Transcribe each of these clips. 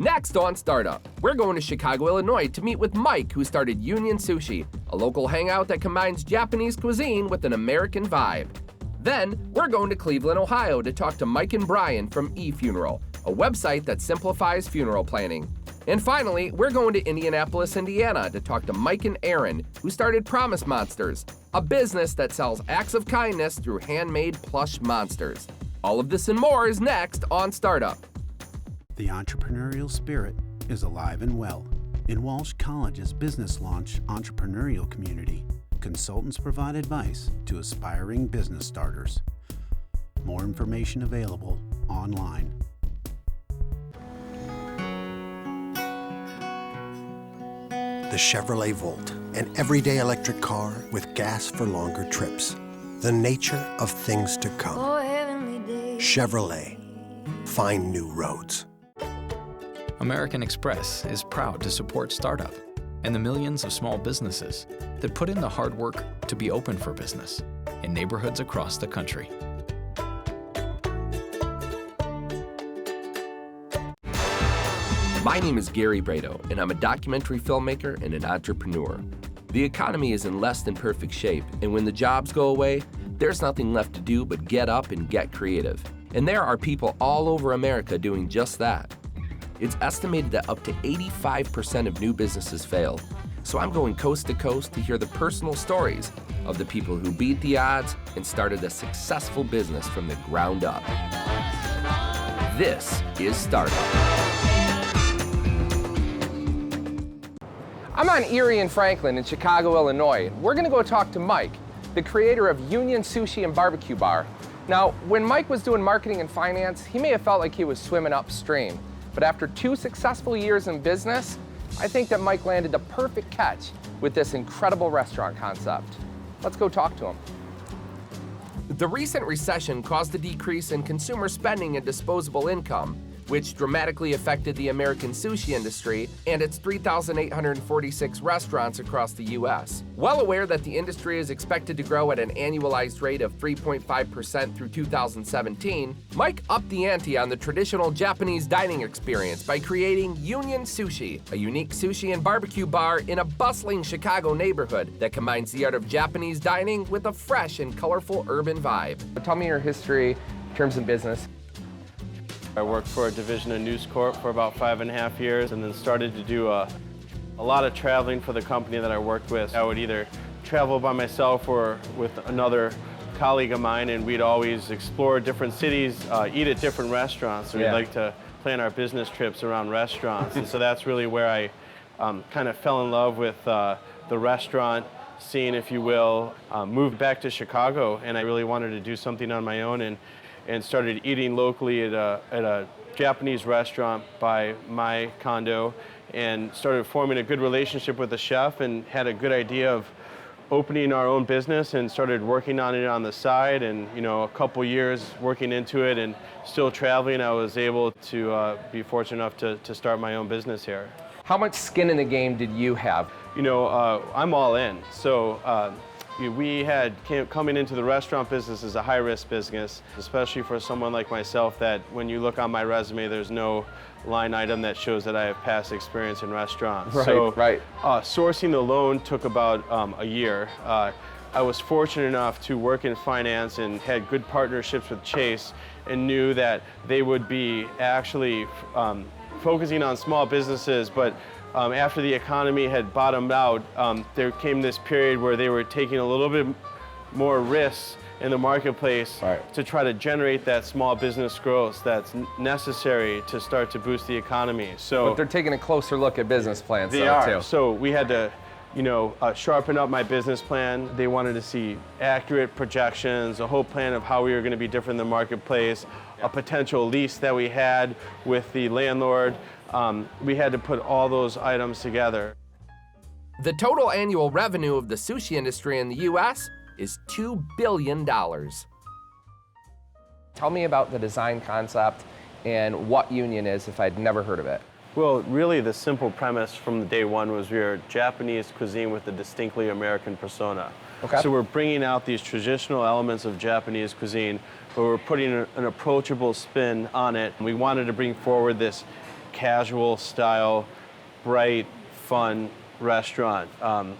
Next on Startup, we're going to Chicago, Illinois to meet with Mike, who started Union Sushi, a local hangout that combines Japanese cuisine with an American vibe. Then, we're going to Cleveland, Ohio to talk to Mike and Bryan from eFuneral, a website that simplifies funeral planning. And finally, we're going to Indianapolis, Indiana to talk to Mike and Aaron, who started Promise Monsters, a business that sells acts of kindness through handmade plush monsters. All of this and more is next on Startup. The entrepreneurial spirit is alive and well. In Walsh College's business launch entrepreneurial community, consultants provide advice to aspiring business starters. More information available online. The Chevrolet Volt, an everyday electric car with gas for longer trips. The nature of things to come. Chevrolet, find new roads. American Express is proud to support Startup and the millions of small businesses that put in the hard work to be open for business in neighborhoods across the country. My name is Gary Brado, and I'm a documentary filmmaker and an entrepreneur. The economy is in less than perfect shape, and when the jobs go away, there's nothing left to do but get up and get creative. And there are people all over America doing just that. It's estimated that up to 85% of new businesses fail. So I'm going coast to coast to hear the personal stories of the people who beat the odds and started a successful business from the ground up. This is Startup. I'm on Erie and Franklin in Chicago, Illinois. We're gonna go talk to Mike, the creator of Union Sushi and Barbecue Bar. Now, when Mike was doing marketing and finance, he may have felt like he was swimming upstream. But after 2 successful years in business, I think that Mike landed the perfect catch with this incredible restaurant concept. Let's go talk to him. The recent recession caused a decrease in consumer spending and disposable income, which dramatically affected the American sushi industry and its 3,846 restaurants across the U.S. Well aware that the industry is expected to grow at an annualized rate of 3.5% through 2017, Mike upped the ante on the traditional Japanese dining experience by creating Union Sushi, a unique sushi and barbecue bar in a bustling Chicago neighborhood that combines the art of Japanese dining with a fresh and colorful urban vibe. Tell me your history in terms of business. I worked for a division of News Corp for about 5.5 years and then started to do a lot of traveling for the company that I worked with. I would either travel by myself or with another colleague of mine, and we'd always explore different cities, eat at different restaurants. So we'd like to plan our business trips around restaurants. And so that's really where I kind of fell in love with the restaurant scene, if you will. Moved back to Chicago, and I really wanted to do something on my own, and started eating locally at a Japanese restaurant by my condo, and started forming a good relationship with the chef, and had a good idea of opening our own business, and started working on it on the side. And a couple years working into it and still traveling, I was able to be fortunate enough to start my own business here. How much skin in the game did you have? I'm all in. So we had coming into the restaurant business is a high-risk business, especially for someone like myself, that when you look on my resume, there's no line item that shows that I have past experience in restaurants. Sourcing the loan took about a year. I was fortunate enough to work in finance and had good partnerships with Chase, and knew that they would be actually focusing on small businesses, but after the economy had bottomed out, there came this period where they were taking a little bit more risks in the marketplace to try to generate that small business growth that's necessary to start to boost the economy. So but they're taking a closer look at business plans. They are. Too. So we had to, sharpen up my business plan. They wanted to see accurate projections, a whole plan of how we were going to be different in the marketplace, a potential lease that we had with the landlord. We had to put all those items together. The total annual revenue of the sushi industry in the U.S. is $2 billion. Tell me about the design concept and what Union is, if I'd never heard of it. Well, really the simple premise from day one was we are Japanese cuisine with a distinctly American persona. Okay. So we're bringing out these traditional elements of Japanese cuisine, but we're putting an approachable spin on it. We wanted to bring forward this casual style, bright, fun restaurant.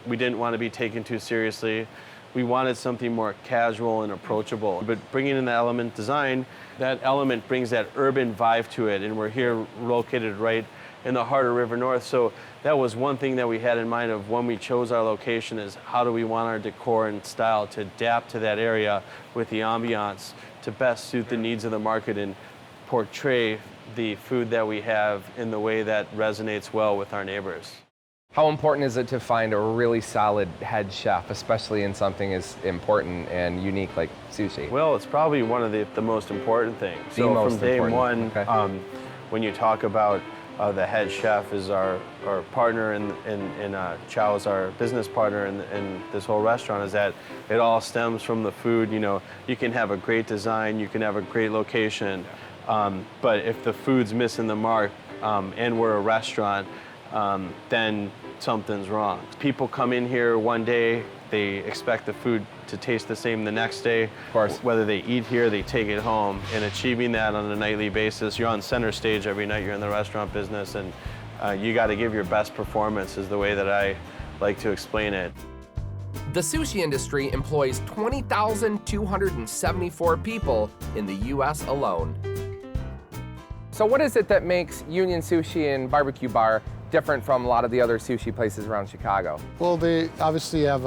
We didn't want to be taken too seriously. We wanted something more casual and approachable. But bringing in the element design, that element brings that urban vibe to it, and we're here located right in the heart of River North. So that was one thing that we had in mind of when we chose our location, is how do we want our decor and style to adapt to that area with the ambiance to best suit the needs of the market and portray the food that we have in the way that resonates well with our neighbors. How important is it to find a really solid head chef, especially in something as important and unique like sushi? Well, it's probably one of the most important things. So from day one, when you talk about the head chef is our partner, and Chao is our business partner in this whole restaurant, is that it all stems from the food. You know, you can have a great design, you can have a great location, but if the food's missing the mark and we're a restaurant, then something's wrong. People come in here one day, they expect the food to taste the same the next day. Of course. Whether they eat here, they take it home. And achieving that on a nightly basis, you're on center stage every night, you're in the restaurant business, and you got to give your best performance, is the way that I like to explain it. The sushi industry employs 20,274 people in the U.S. alone. So what is it that makes Union Sushi and Barbecue Bar different from a lot of the other sushi places around Chicago? Well, they obviously have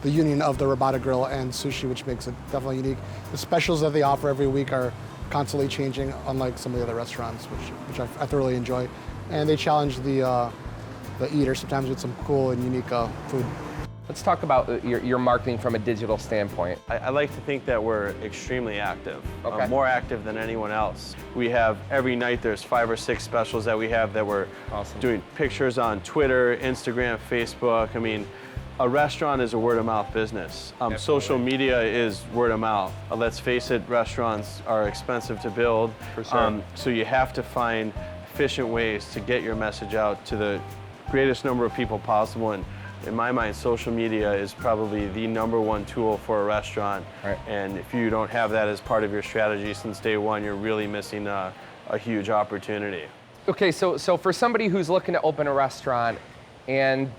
the union of the Robata Grill and sushi, which makes it definitely unique. The specials that they offer every week are constantly changing, unlike some of the other restaurants, which I thoroughly enjoy. And they challenge the eater sometimes with some cool and unique food. Let's talk about your marketing from a digital standpoint. I like to think that we're extremely active, Okay. More active than anyone else. We have, every night there's 5 or 6 specials that we have that we're doing pictures on Twitter, Instagram, Facebook. I mean, a restaurant is a word of mouth business. Social media is word of mouth. Let's face it, restaurants are expensive to build. For sure. So you have to find efficient ways to get your message out to the greatest number of people possible. And in my mind, social media is probably the #1 tool for a restaurant. Right. And if you don't have that as part of your strategy since day one, you're really missing a huge opportunity. Okay, so for somebody who's looking to open a restaurant and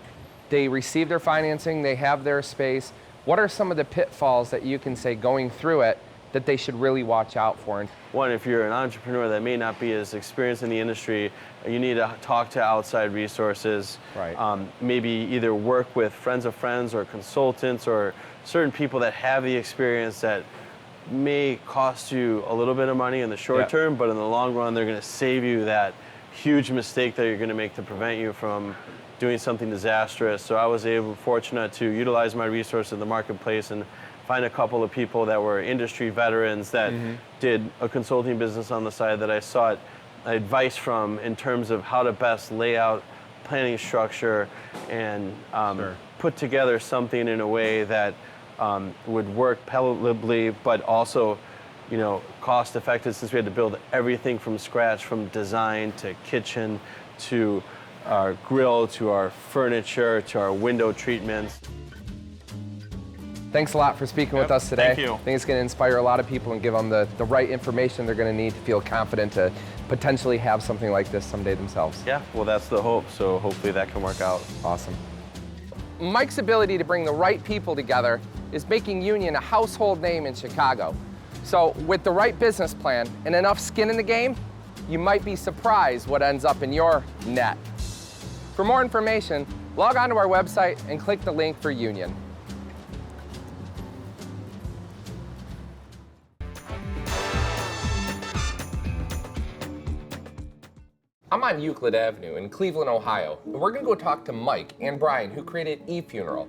they receive their financing, they have their space, what are some of the pitfalls that you can say going through it that they should really watch out for? One, if you're an entrepreneur that may not be as experienced in the industry, you need to talk to outside resources. Right. Maybe either work with friends of friends or consultants or certain people that have the experience that may cost you a little bit of money in the short term, but in the long run, they're going to save you that huge mistake that you're going to make to prevent you from doing something disastrous. So I was fortunate to utilize my resources in the marketplace and find a couple of people that were industry veterans that did a consulting business on the side that I sought advice from in terms of how to best lay out planning structure and put together something in a way that would work palatably, but also, you know, cost effective, since we had to build everything from scratch, from design to kitchen to our grill to our furniture to our window treatments. Thanks a lot for speaking with us today. Thank you. I think it's going to inspire a lot of people and give them the right information they're going to need to feel confident to potentially have something like this someday themselves. Yeah, well, that's the hope, so hopefully that can work out. Awesome. Mike's ability to bring the right people together is making Union a household name in Chicago. So with the right business plan and enough skin in the game, you might be surprised what ends up in your net. For more information, log on to our website and click the link for Union. I'm on Euclid Avenue in Cleveland, Ohio, and we're gonna go talk to Mike and Bryan, who created eFuneral.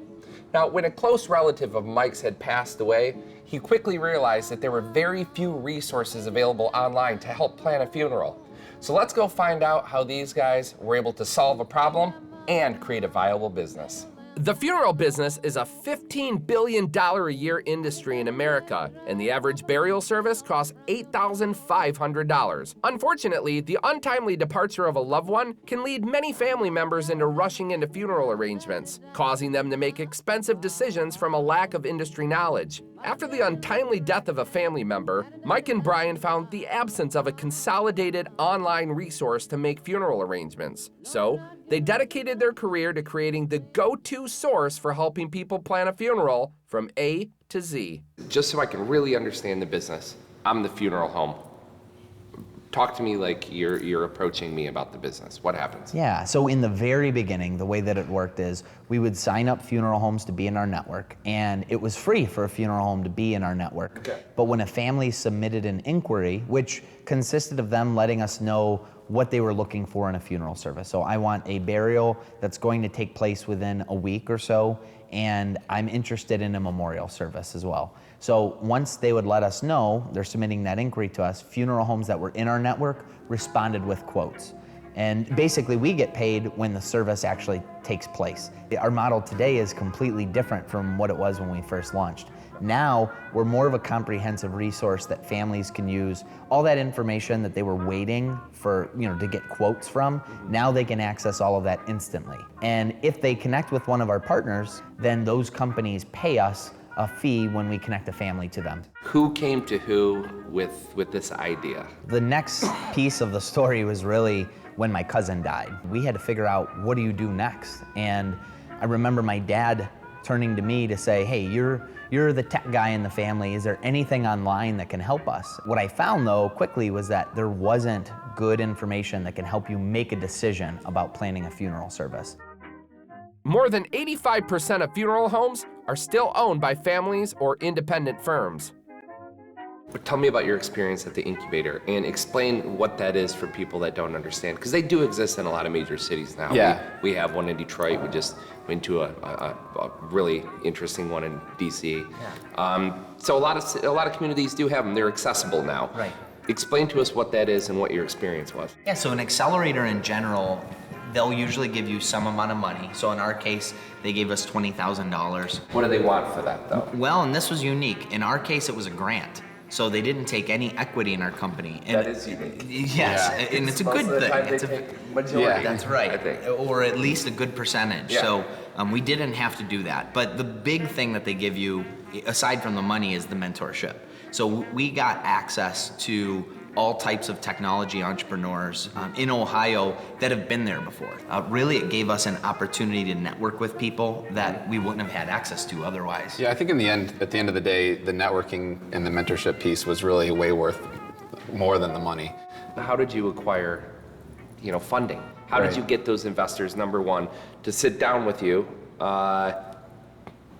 Now, when a close relative of Mike's had passed away, he quickly realized that there were very few resources available online to help plan a funeral. So let's go find out how these guys were able to solve a problem and create a viable business. The funeral business is a $15 billion a year industry in America, and the average burial service costs $8,500. Unfortunately, the untimely departure of a loved one can lead many family members into rushing into funeral arrangements, causing them to make expensive decisions from a lack of industry knowledge. After the untimely death of a family member, Mike and Bryan found the absence of a consolidated online resource to make funeral arrangements. So they dedicated their career to creating the go-to source for helping people plan a funeral from A to Z. Just so I can really understand the business, I'm the funeral home. Talk to me like you're approaching me about the business. What happens? Yeah, so in the very beginning, the way that it worked is we would sign up funeral homes to be in our network, and it was free for a funeral home to be in our network. Okay. But when a family submitted an inquiry, which consisted of them letting us know what they were looking for in a funeral service. So I want a burial that's going to take place within a week or so, and I'm interested in a memorial service as well. So once they would let us know, they're submitting that inquiry to us, funeral homes that were in our network responded with quotes. And basically we get paid when the service actually takes place. Our model today is completely different from what it was when we first launched. Now we're more of a comprehensive resource that families can use. All that information that they were waiting for, to get quotes from, now they can access all of that instantly. And if they connect with one of our partners, then those companies pay us a fee when we connect a family to them. Who came to who with this idea? The next piece of the story was really when my cousin died. We had to figure out, what do you do next? And I remember my dad turning to me to say, hey, you're the tech guy in the family. Is there anything online that can help us? What I found though quickly was that there wasn't good information that can help you make a decision about planning a funeral service. More than 85% of funeral homes are still owned by families or independent firms. But tell me about your experience at the incubator and explain what that is for people that don't understand, because they do exist in a lot of major cities now. Yeah. We have one in Detroit. We just went to a really interesting one in DC. Yeah. So a lot of communities do have them. They're accessible now. Right. Explain to us what that is and what your experience was. Yeah, so an accelerator in general, they'll usually give you some amount of money. So in our case, they gave us $20,000. What do they want for that though? Well, and this was unique. In our case, it was a grant. So they didn't take any equity in our company. And That is unique. Yes, Yeah. and it's a Most good of the thing. time It's they a, take majority, that's right, I think. or at least a good percentage. Yeah. So we didn't have to do that. But the big thing that they give you, aside from the money, is the mentorship. So we got access to all types of technology entrepreneurs in Ohio that have been there before. Really, it gave us an opportunity to network with people that we wouldn't have had access to otherwise. Yeah, I think at the end of the day, the networking and the mentorship piece was really way worth more than the money. How did you acquire, funding? How did Right. you get those investors, number one, to sit down with you?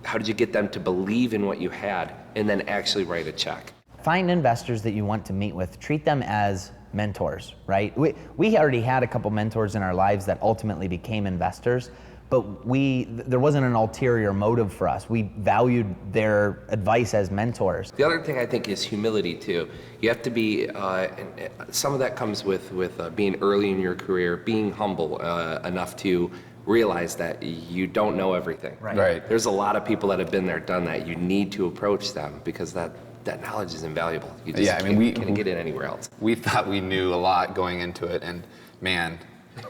How did you get them to believe in what you had and then actually write a check? Find investors that you want to meet with. Treat them as mentors, right? We already had a couple mentors in our lives that ultimately became investors, but there wasn't an ulterior motive for us. We valued their advice as mentors. The other thing I think is humility too. You have to be, some of that comes with being early in your career, being humble enough to realize that you don't know everything. Right. There's a lot of people that have been there, done that. You need to approach them because that knowledge is invaluable. You just can't get it anywhere else. We thought we knew a lot going into it, and man,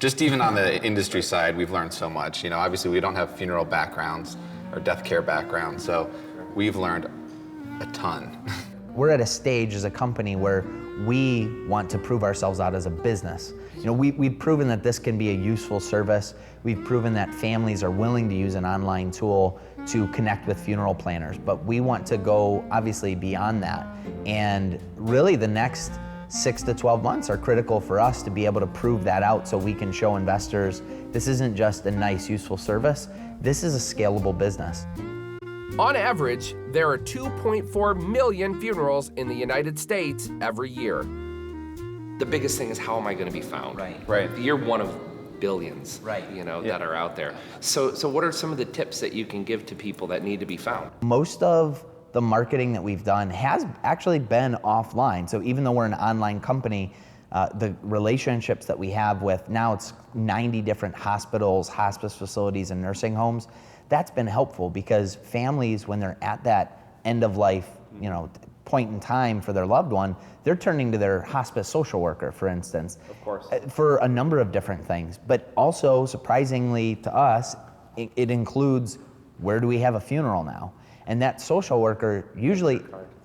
just even on the industry side, we've learned so much. Obviously we don't have funeral backgrounds or death care backgrounds, so we've learned a ton. We're at a stage as a company where we want to prove ourselves out as a business. We've proven that this can be a useful service. We've proven that families are willing to use an online tool to connect with funeral planners, but we want to go obviously beyond that. And really the next 6 to 12 months are critical for us to be able to prove that out so we can show investors this isn't just a nice, useful service, this is a scalable business. On average, there are 2.4 million funerals in the United States every year. The biggest thing is, how am I going to be found? Right. You're one of billions, Right. that are out there. So what are some of the tips that you can give to people that need to be found? Most of the marketing that we've done has actually been offline. So even though we're an online company, the relationships that we have with, now it's 90 different hospitals, hospice facilities, and nursing homes, that's been helpful because families, when they're at that end of life, point in time for their loved one, they're turning to their hospice social worker, for instance. Of course. For a number of different things. But also, surprisingly to us, it includes, where do we have a funeral now? And that social worker usually,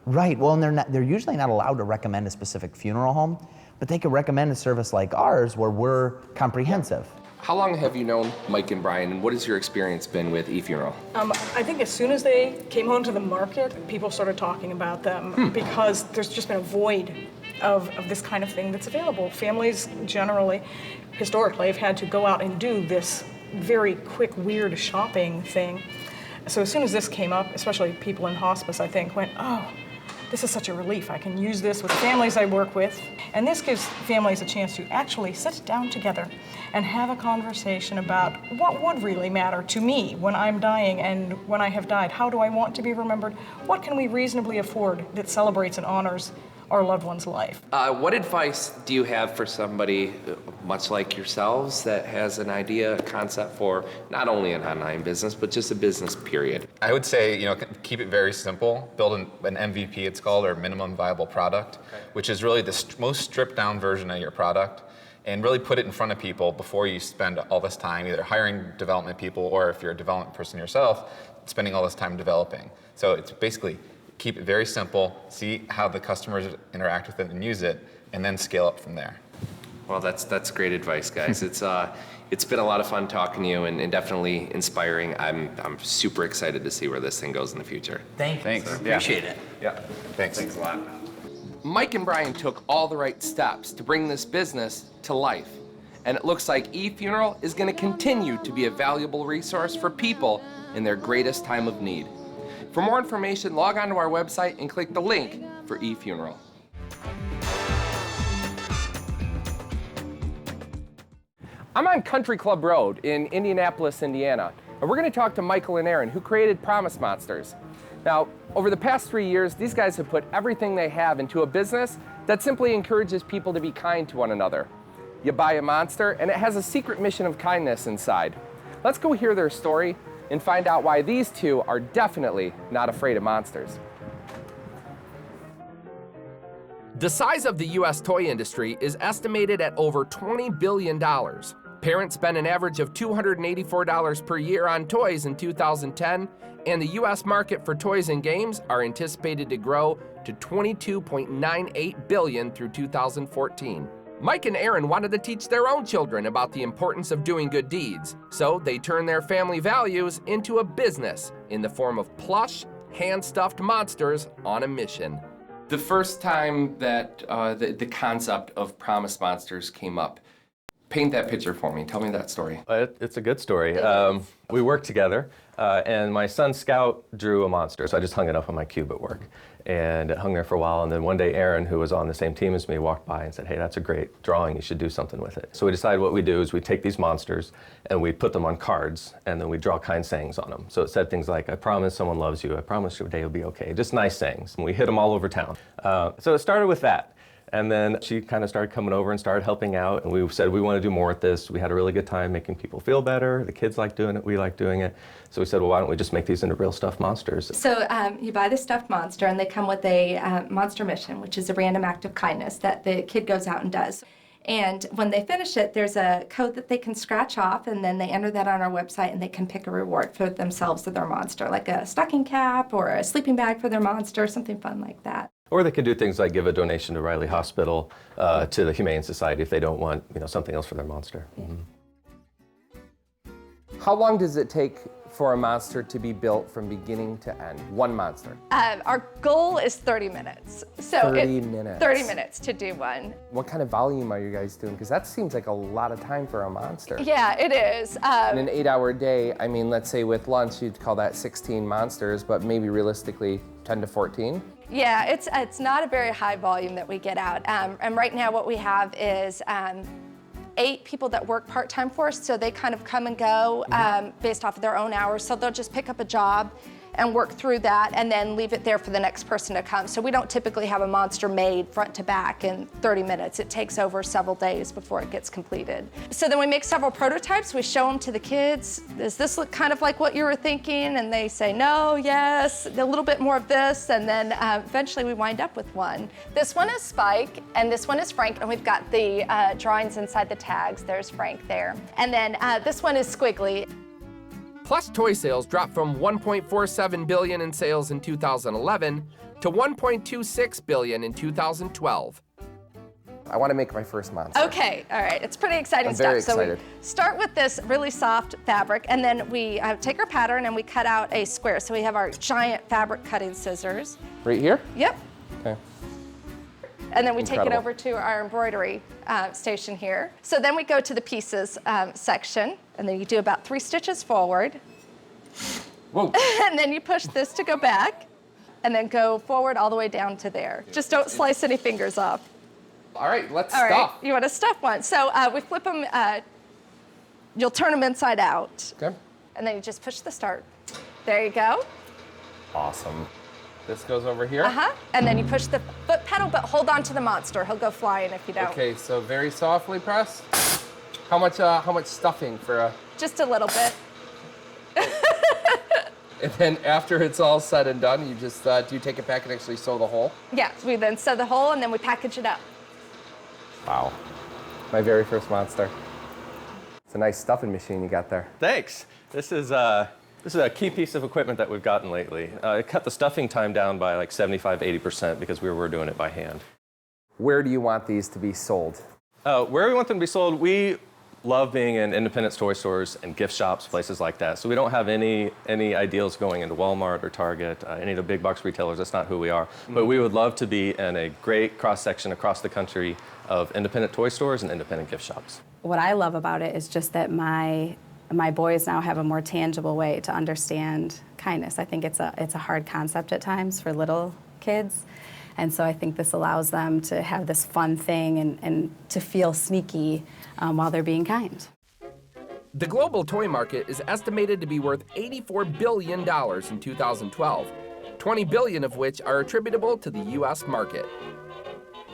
right, well, and they're usually not allowed to recommend a specific funeral home, but they could recommend a service like ours where we're comprehensive. How long have you known Mike and Bryan, and what has your experience been with eFuneral? I think as soon as they came onto the market, people started talking about them because there's just been a void of this kind of thing that's available. Families generally, historically, have had to go out and do this very quick, weird shopping thing. So as soon as this came up, especially people in hospice, I think, went, oh, this is such a relief. I can use this with families I work with. And this gives families a chance to actually sit down together and have a conversation about what would really matter to me when I'm dying and when I have died. How do I want to be remembered? What can we reasonably afford that celebrates and honors our loved one's life? What advice do you have for somebody much like yourselves that has an idea, a concept for not only an online business, but just a business period? I would say, keep it very simple. Build an MVP, it's called, or minimum viable product, which is really the most stripped down version of your product, and really put it in front of people before you spend all this time either hiring development people, or if you're a development person yourself, spending all this time developing. So it's basically keep it very simple, see how the customers interact with it and use it, and then scale up from there. Well, that's great advice, guys. It's been a lot of fun talking to you and definitely inspiring. I'm super excited to see where this thing goes in the future. Thanks. Appreciate it. Yeah, thanks. Thanks a lot. Mike and Bryan took all the right steps to bring this business to life. And it looks like eFuneral is going to continue to be a valuable resource for people in their greatest time of need. For more information, log on to our website and click the link for eFuneral. I'm on Country Club Road in Indianapolis, Indiana, and we're going to talk to Michael and Aaron, who created Promise Monsters. Now, over the past 3 years, these guys have put everything they have into a business that simply encourages people to be kind to one another. You buy a monster, and it has a secret mission of kindness inside. Let's go hear their story and find out why these two are definitely not afraid of monsters. The size of the U.S. toy industry is estimated at over $20 billion. Parents spent an average of $284 per year on toys in 2010, and the U.S. market for toys and games are anticipated to grow to $22.98 billion through 2014. Mike and Aaron wanted to teach their own children about the importance of doing good deeds, so they turned their family values into a business in the form of plush, hand-stuffed monsters on a mission. The first time that the concept of Promise Monsters came up, paint that picture for me. Tell me that story. It's a good story. We worked together, and my son Scout drew a monster, so I just hung it up on my cube at work. And it hung there for a while, and then one day Aaron, who was on the same team as me, walked by and said, hey, that's a great drawing, you should do something with it. So we decided what we do is we take these monsters and we put them on cards, and then we draw kind sayings on them. So it said things like, I promise someone loves you, I promise your day will be okay, just nice sayings. And we hit them all over town. So it started with that. And then she kind of started coming over and started helping out, and we said we want to do more with this. We had a really good time making people feel better. The kids like doing it, we like doing it. So we said, well, why don't we just make these into real stuffed monsters? So you buy the stuffed monster, and they come with a monster mission, which is a random act of kindness that the kid goes out and does. And when they finish it, there's a code that they can scratch off, and then they enter that on our website, and they can pick a reward for themselves or their monster, like a stocking cap or a sleeping bag for their monster, something fun like that. Or they can do things like give a donation to Riley Hospital, to the Humane Society if they don't want, something else for their monster. Mm-hmm. How long does it take for a monster to be built from beginning to end? One monster. Our goal is 30 minutes. So 30 minutes. 30 minutes to do one. What kind of volume are you guys doing? Because that seems like a lot of time for a monster. Yeah, it is. In an 8-hour day, I mean, let's say with lunch, you'd call that 16 monsters, but maybe realistically 10 to 14? Yeah, it's not a very high volume that we get out. And right now what we have is 8 people that work part-time for us, so they kind of come and go based off of their own hours. So they'll just pick up a job and work through that and then leave it there for the next person to come. So we don't typically have a monster made front to back in 30 minutes. It takes over several days before it gets completed. So then we make several prototypes. We show them to the kids. Does this look kind of like what you were thinking? And they say, no, yes, a little bit more of this. And then eventually we wind up with one. This one is Spike, and this one is Frank. And we've got the drawings inside the tags. There's Frank there. And then this one is Squiggly. Plus toy sales dropped from $1.47 billion in sales in 2011 to $1.26 billion in 2012. I want to make my first monster. Okay, all right, it's pretty exciting I'm stuff. very So we excited. start with this really soft fabric, and then we take our pattern and we cut out a square. So we have our giant fabric cutting scissors. Right here? Yep. Okay. And then we take it Incredible. over to our embroidery station here. So then we go to the pieces section, and then you do about 3 stitches forward. Whoa. And then you push this to go back, and then go forward all the way down to there. Just don't slice any fingers off. All right, let's All right, stuff. you want to stuff one. So we flip them, you'll turn them inside out. Okay. And then you just push the start. There you go. Awesome. This goes over here. Uh-huh. And then you push the foot pedal, but hold on to the monster. He'll go flying if you don't. Okay, so very softly press. How much stuffing for a... Just a little bit. And then after it's all said and done, you just, do you take it back and actually sew the hole? Yeah, we then sew the hole and then we package it up. Wow. My very first monster. It's a nice stuffing machine you got there. Thanks. This is a key piece of equipment that we've gotten lately. It cut the stuffing time down by like 75–80% because we were doing it by hand. Where do you want these to be sold? Where we want them to be sold, we love being in independent toy stores and gift shops, places like that. So we don't have any ideals going into Walmart or Target, any of the big box retailers. That's not who we are. Mm-hmm. But we would love to be in a great cross-section across the country of independent toy stores and independent gift shops. What I love about it is just that my boys now have a more tangible way to understand kindness. I think it's a hard concept at times for little kids. And so I think this allows them to have this fun thing and to feel sneaky while they're being kind. The global toy market is estimated to be worth $84 billion in 2012, $20 billion of which are attributable to the U.S. market.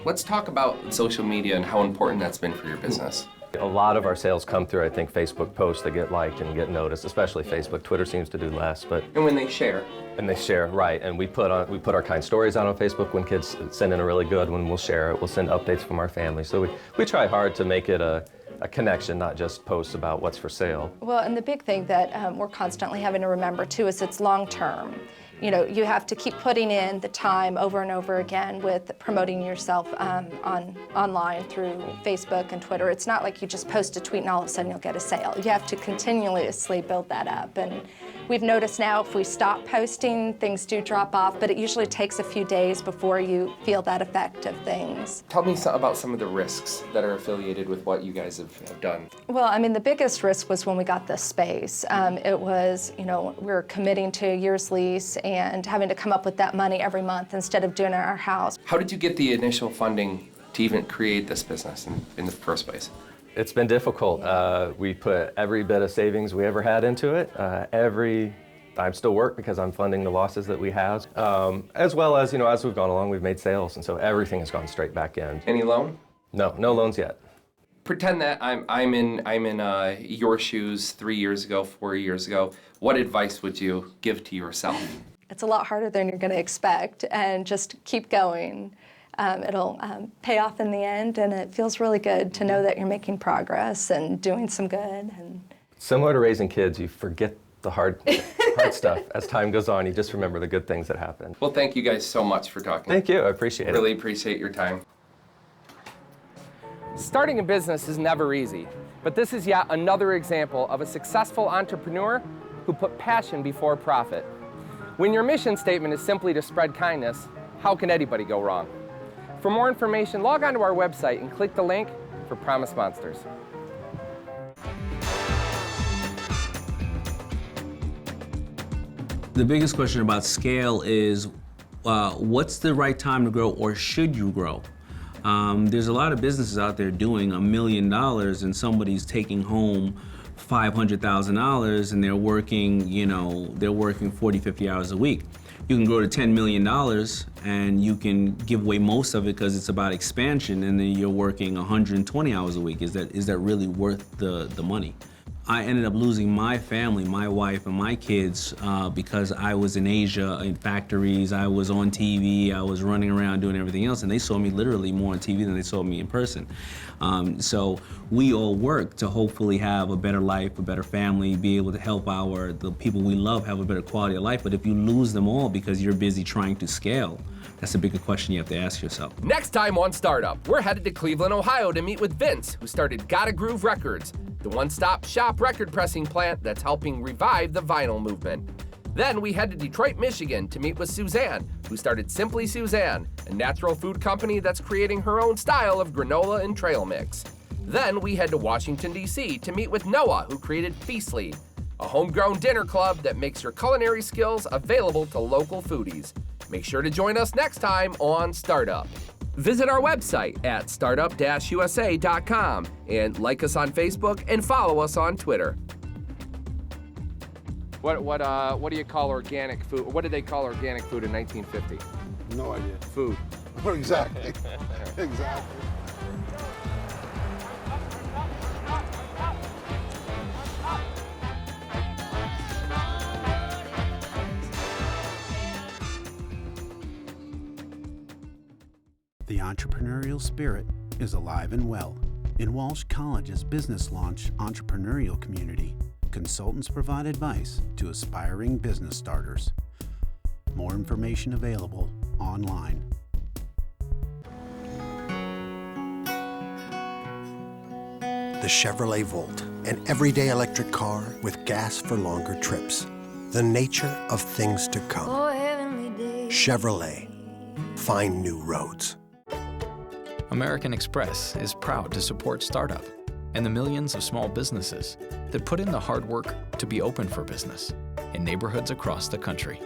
Let's talk about social media and how important that's been for your business. A lot of our sales come through, I think, Facebook posts that get liked and get noticed, especially Facebook. Twitter seems to do less, but... And when they share. And they share, right. And we put our kind stories out on Facebook. When kids send in a really good one, we'll share it. We'll send updates from our family. So we try hard to make it a connection, not just posts about what's for sale. Well, and the big thing that we're constantly having to remember too is it's long term. You know, you have to keep putting in the time over and over again with promoting yourself online through Facebook and Twitter. It's not like you just post a tweet and all of a sudden you'll get a sale. You have to continuously build that up. And we've noticed now if we stop posting, things do drop off, but it usually takes a few days before you feel that effect of things. Tell me about some of the risks that are affiliated with what you guys have done. Well, I mean, the biggest risk was when we got this space. It was, you know, we were committing to a year's lease and having to come up with that money every month instead of doing it at our house. How did you get the initial funding to even create this business in the first place? It's been difficult. We put every bit of savings we ever had into it. I still work because I'm funding the losses that we have, as well as, you know, as we've gone along, we've made sales, and so everything has gone straight back in. Any loan? No loans yet. Pretend that I'm in your shoes 3 years ago, 4 years ago. What advice would you give to yourself? It's a lot harder than you're going to expect, and just keep going. It'll pay off in the end, and it feels really good to know that you're making progress and doing some good. And similar to raising kids, you forget the hard stuff. As time goes on, you just remember the good things that happen. Well, thank you guys so much for talking. Thank you, I appreciate it. Really appreciate your time. Starting a business is never easy, but this is yet another example of a successful entrepreneur who put passion before profit. When your mission statement is simply to spread kindness, how can anybody go wrong? For more information, log on to our website and click the link for Promise Monsters. The biggest question about scale is what's the right time to grow, or should you grow? There's a lot of businesses out there doing $1 million and somebody's taking home $500,000 and they're working 40, 50 hours a week. You can grow to $10 million and you can give away most of it because it's about expansion, and then you're working 120 hours a week. Is that really worth the money? I ended up losing my family, my wife and my kids, because I was in Asia in factories, I was on TV, I was running around doing everything else, and they saw me literally more on TV than they saw me in person. So we all work to hopefully have a better life, a better family, be able to help the people we love have a better quality of life. But if you lose them all because you're busy trying to scale, that's a bigger question you have to ask yourself. Next time on Startup, we're headed to Cleveland, Ohio to meet with Vince, who started Gotta Groove Records, the one-stop shop record pressing plant that's helping revive the vinyl movement. Then we head to Detroit, Michigan to meet with Suzanne, who started Simply Suzanne, a natural food company that's creating her own style of granola and trail mix. Then we head to Washington, D.C. to meet with Noah, who created Feastly, a homegrown dinner club that makes your culinary skills available to local foodies. Make sure to join us next time on Startup. Visit our website at startup-usa.com and like us on Facebook and follow us on Twitter. What do you call organic food? What did they call organic food in 1950? No idea. Food. Exactly. Exactly. The entrepreneurial spirit is alive and well in Walsh College's business launch entrepreneurial community. Consultants provide advice to aspiring business starters. More information available online. The Chevrolet Volt, an everyday electric car with gas for longer trips. The nature of things to come. Chevrolet, find new roads. American Express is proud to support startup and the millions of small businesses that put in the hard work to be open for business in neighborhoods across the country.